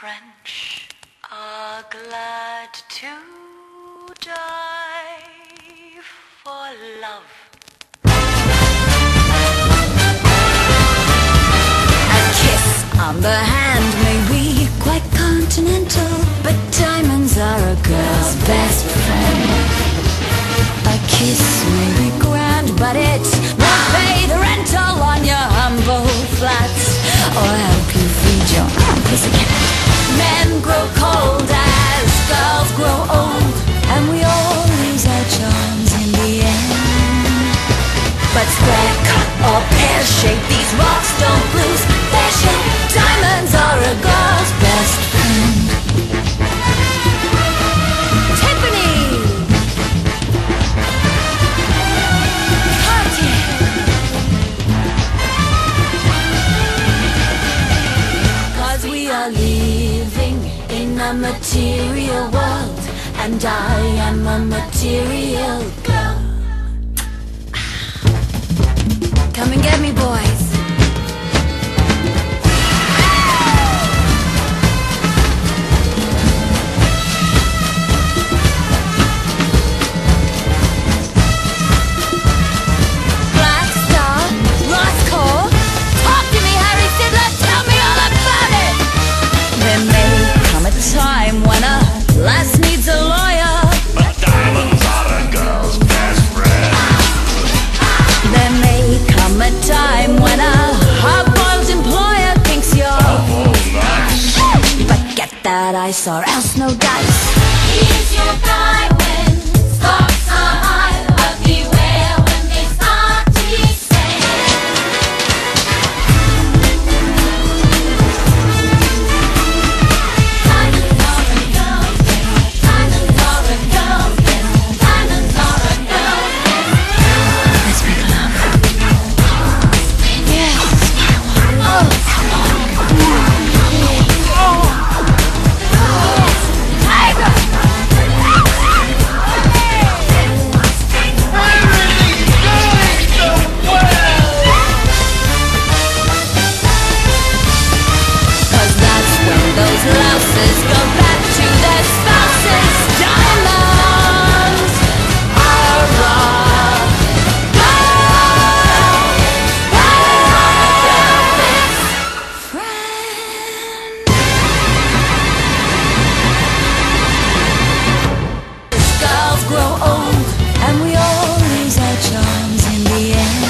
French are glad to die for love. A kiss on the hand may be quite continental, but diamonds are a girl's best friend. A kiss may be grand, but it won't pay the rental on your humble flats, or help you feed your pussycat. Men grow cold as girls grow old, and we all lose our charms in the end. But square cut or pear shape, these rocks don't lose their shape. Diamonds are a girl's best friend. Tiffany, Cartier, cause we are living in a material world, and I am a material girl. Come and get me, boys. Black Star, Roscoe, talk to me, Harry Sidler, tell me all about it. There may come a time when a lass needs a lawyer, but diamonds are a girl's best friend. there may come a time when a hard-boiled employer thinks you're Nice. but get that ice or else no dice. He's your guy when stocks are high, but beware when they start to descend. Diamonds are a girl's best. Diamonds are a girl's best. Diamonds are a girl's best. Let's make love. Yes, I want. Oh, come on. Tiger. Cause that's when those louses go back to their spouses. Diamonds are rock. Girls grow old, and we all lose our charms in the end.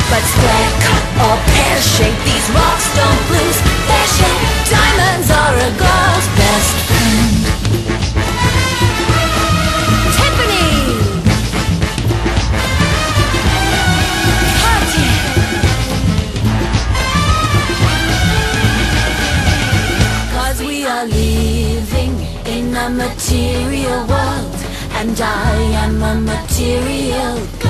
But square cut or pear shape, these rocks don't lose their shape. Diamonds are a girl's best friend. Tiffany, Cartier, cause we are living in a material world, and I am a material girl.